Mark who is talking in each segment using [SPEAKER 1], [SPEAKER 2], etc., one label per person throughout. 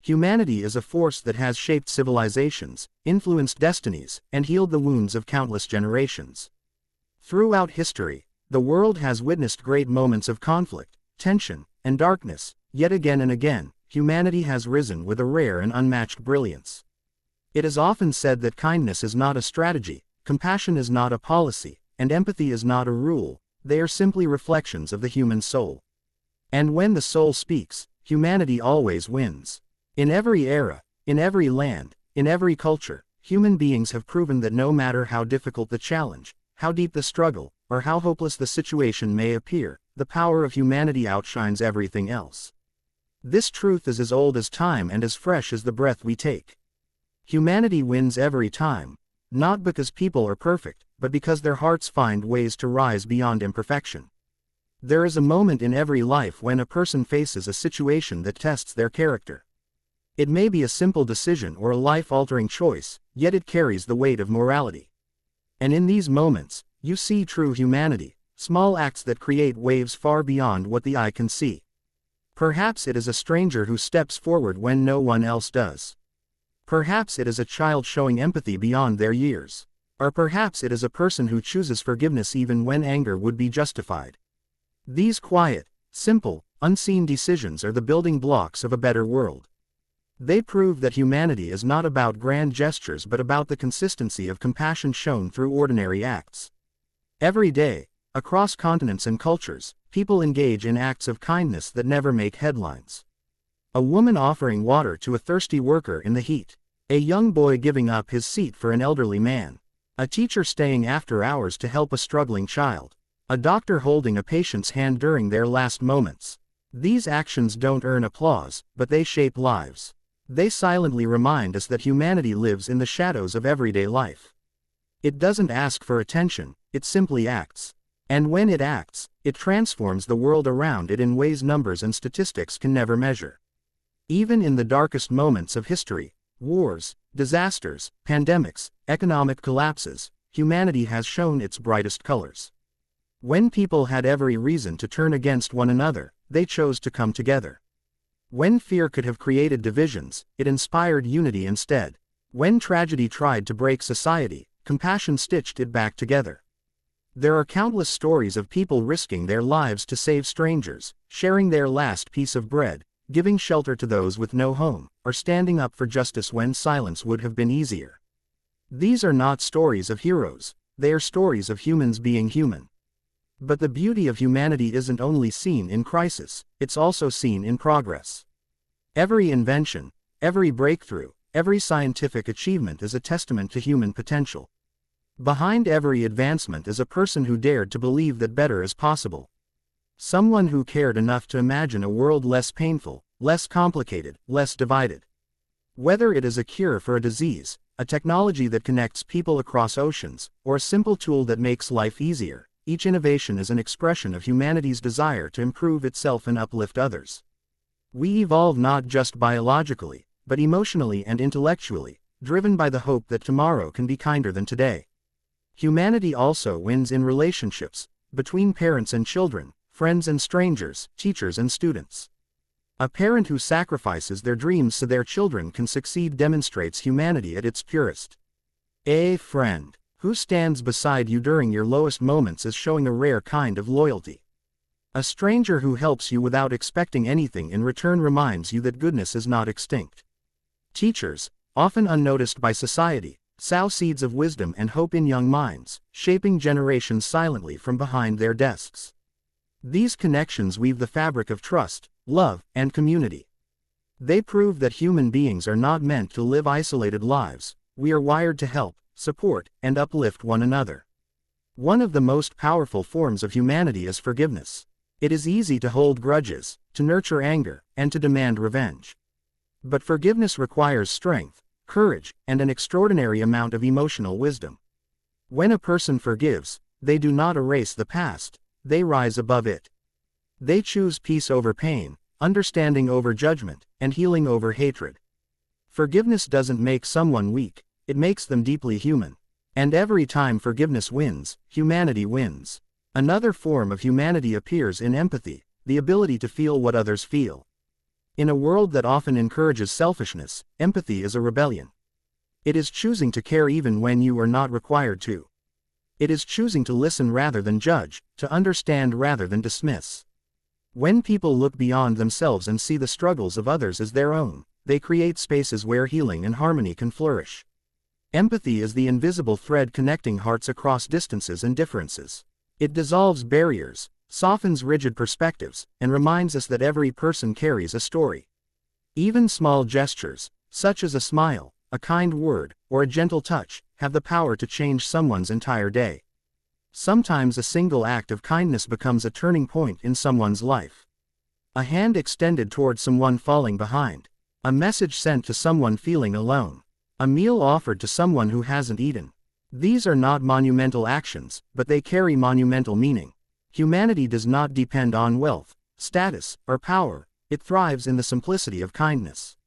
[SPEAKER 1] Humanity is a force that has shaped civilizations, influenced destinies, and healed the wounds of countless generations. Throughout history, the world has witnessed great moments of conflict, tension, and darkness, yet again and again, humanity has risen with a rare and unmatched brilliance. It is often said that kindness is not a strategy, compassion is not a policy, and empathy is not a rule. They are simply reflections of the human soul. And when the soul speaks, humanity always wins. In every era, in every land, in every culture, human beings have proven that no matter how difficult the challenge, how deep the struggle, or how hopeless the situation may appear, the power of humanity outshines everything else. This truth is as old as time and as fresh as the breath we take. Humanity wins every time, not because people are perfect, but because their hearts find ways to rise beyond imperfection. There is a moment in every life when a person faces a situation that tests their character. It may be a simple decision or a life-altering choice, yet it carries the weight of morality. And in these moments, you see true humanity, small acts that create waves far beyond what the eye can see. Perhaps it is a stranger who steps forward when no one else does. Perhaps it is a child showing empathy beyond their years. Or perhaps it is a person who chooses forgiveness even when anger would be justified. These quiet, simple, unseen decisions are the building blocks of a better world. They prove that humanity is not about grand gestures but about the consistency of compassion shown through ordinary acts. Every day, across continents and cultures, people engage in acts of kindness that never make headlines. A woman offering water to a thirsty worker in the heat. A young boy giving up his seat for an elderly man. A teacher staying after hours to help a struggling child. A doctor holding a patient's hand during their last moments. These actions don't earn applause, but they shape lives. They silently remind us that humanity lives in the shadows of everyday life. It doesn't ask for attention, it simply acts. And when it acts, it transforms the world around it in ways numbers and statistics can never measure. Even in the darkest moments of history, wars, disasters, pandemics, economic collapses, humanity has shown its brightest colors. When people had every reason to turn against one another, they chose to come together. When fear could have created divisions, it inspired unity instead. When tragedy tried to break society, compassion stitched it back together. There are countless stories of people risking their lives to save strangers, sharing their last piece of bread, giving shelter to those with no home, or standing up for justice when silence would have been easier. These are not stories of heroes, they are stories of humans being human. But the beauty of humanity isn't only seen in crisis, it's also seen in progress. Every invention, every breakthrough, every scientific achievement is a testament to human potential. Behind every advancement is a person who dared to believe that better is possible. Someone who cared enough to imagine a world less painful, less complicated, less divided. Whether it is a cure for a disease, a technology that connects people across oceans, or a simple tool that makes life easier, each innovation is an expression of humanity's desire to improve itself and uplift others. We evolve not just biologically, but emotionally and intellectually, driven by the hope that tomorrow can be kinder than today. Humanity also wins in relationships, between parents and children, friends and strangers, teachers and students. A parent who sacrifices their dreams so their children can succeed demonstrates humanity at its purest. A friend who stands beside you during your lowest moments is showing a rare kind of loyalty. A stranger who helps you without expecting anything in return reminds you that goodness is not extinct. Teachers, often unnoticed by society, sow seeds of wisdom and hope in young minds, shaping generations silently from behind their desks. These connections weave the fabric of trust, love, and community. They prove that human beings are not meant to live isolated lives. We are wired to help, support, and uplift one another. One of the most powerful forms of humanity is forgiveness. It is easy to hold grudges, to nurture anger, and to demand revenge. But forgiveness requires strength, courage, and an extraordinary amount of emotional wisdom. When a person forgives, they do not erase the past, they rise above it. They choose peace over pain, understanding over judgment, and healing over hatred. Forgiveness doesn't make someone weak, it makes them deeply human. And every time forgiveness wins, humanity wins. Another form of humanity appears in empathy, the ability to feel what others feel. In a world that often encourages selfishness, empathy is a rebellion. It is choosing to care even when you are not required to. It is choosing to listen rather than judge, to understand rather than dismiss. When people look beyond themselves and see the struggles of others as their own, they create spaces where healing and harmony can flourish. Empathy is the invisible thread connecting hearts across distances and differences. It dissolves barriers, softens rigid perspectives, and reminds us that every person carries a story. Even small gestures, such as a smile, a kind word, or a gentle touch, have the power to change someone's entire day. Sometimes a single act of kindness becomes a turning point in someone's life. A hand extended toward someone falling behind. A message sent to someone feeling alone. A meal offered to someone who hasn't eaten. These are not monumental actions, but they carry monumental meaning. Humanity does not depend on wealth, status, or power. It thrives in the simplicity of kindness.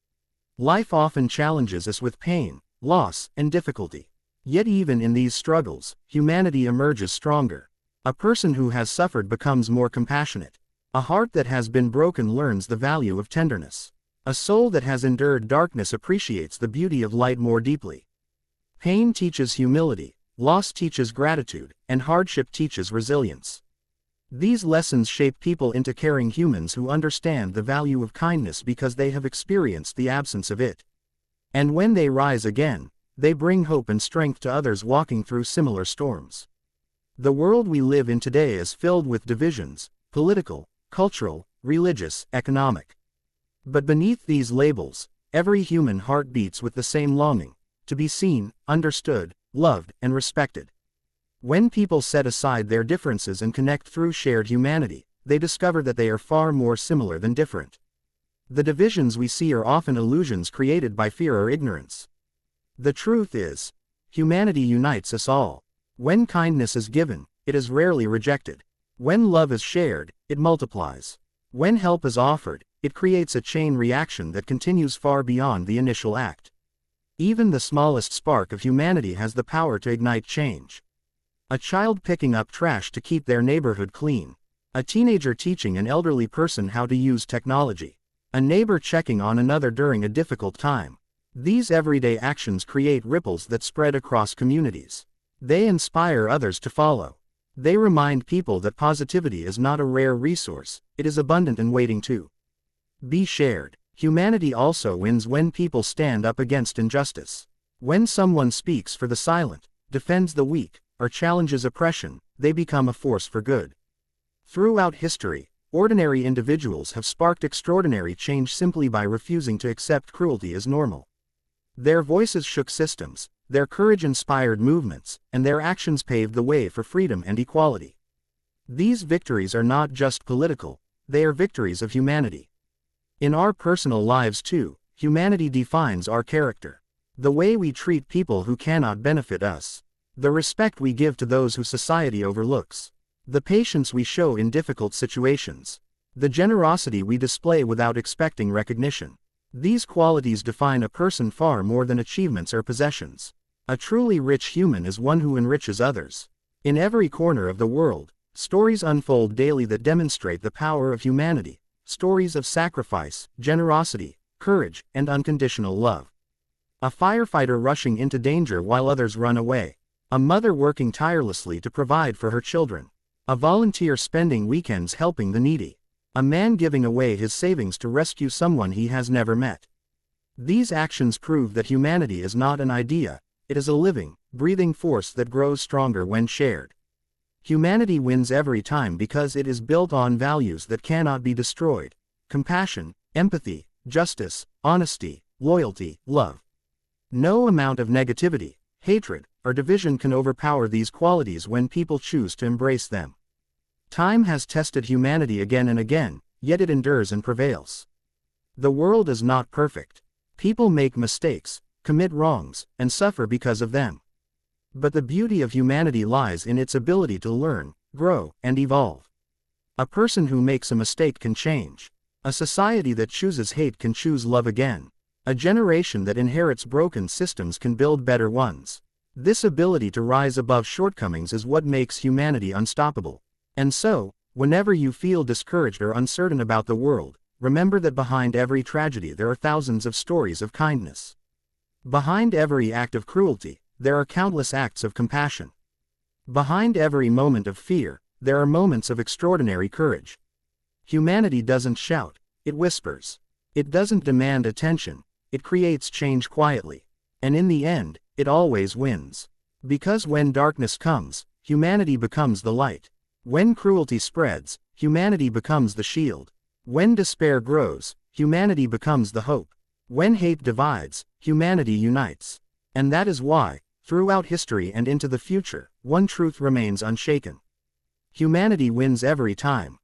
[SPEAKER 1] Life often challenges us with pain, loss, and difficulty. Yet even in these struggles, humanity emerges stronger. A person who has suffered becomes more compassionate. A heart that has been broken learns the value of tenderness. A soul that has endured darkness appreciates the beauty of light more deeply. Pain teaches humility, loss teaches gratitude, and hardship teaches resilience. These lessons shape people into caring humans who understand the value of kindness because they have experienced the absence of it. And when they rise again, they bring hope and strength to others walking through similar storms. The world we live in today is filled with divisions, political, cultural, religious, economic. But beneath these labels, every human heart beats with the same longing, to be seen, understood, loved, and respected. When people set aside their differences and connect through shared humanity, they discover that they are far more similar than different. The divisions we see are often illusions created by fear or ignorance. The truth is, humanity unites us all. When kindness is given, it is rarely rejected. When love is shared, it multiplies. When help is offered, it creates a chain reaction that continues far beyond the initial act. Even the smallest spark of humanity has the power to ignite change. A child picking up trash to keep their neighborhood clean. A teenager teaching an elderly person how to use technology. A neighbor checking on another during a difficult time. These everyday actions create ripples that spread across communities. They inspire others to follow. They remind people that positivity is not a rare resource, it is abundant and waiting to be shared. Humanity also wins when people stand up against injustice. When someone speaks for the silent, defends the weak, or challenges oppression, they become a force for good. Throughout history, ordinary individuals have sparked extraordinary change simply by refusing to accept cruelty as normal. Their voices shook systems, their courage inspired movements, and their actions paved the way for freedom and equality. These victories are not just political, they are victories of humanity. In our personal lives too, humanity defines our character. The way we treat people who cannot benefit us. The respect we give to those who society overlooks. The patience we show in difficult situations. The generosity we display without expecting recognition. These qualities define a person far more than achievements or possessions. A truly rich human is one who enriches others. In every corner of the world, stories unfold daily that demonstrate the power of humanity. Stories of sacrifice, generosity, courage, and unconditional love. A firefighter rushing into danger while others run away. A mother working tirelessly to provide for her children. A volunteer spending weekends helping the needy. A man giving away his savings to rescue someone he has never met. These actions prove that humanity is not an idea, it is a living, breathing force that grows stronger when shared. Humanity wins every time because it is built on values that cannot be destroyed. Compassion, empathy, justice, honesty, loyalty, love. No amount of negativity, hatred, or division can overpower these qualities when people choose to embrace them. Time has tested humanity again and again, yet it endures and prevails. The world is not perfect. People make mistakes, commit wrongs, and suffer because of them. But the beauty of humanity lies in its ability to learn, grow, and evolve. A person who makes a mistake can change. A society that chooses hate can choose love again. A generation that inherits broken systems can build better ones. This ability to rise above shortcomings is what makes humanity unstoppable. And so, whenever you feel discouraged or uncertain about the world, remember that behind every tragedy there are thousands of stories of kindness. Behind every act of cruelty, there are countless acts of compassion. Behind every moment of fear, there are moments of extraordinary courage. Humanity doesn't shout, it whispers. It doesn't demand attention, it creates change quietly. And in the end, it always wins. Because when darkness comes, humanity becomes the light. When cruelty spreads, humanity becomes the shield. When despair grows, humanity becomes the hope. When hate divides, humanity unites. And that is why, throughout history and into the future, one truth remains unshaken. Humanity wins every time.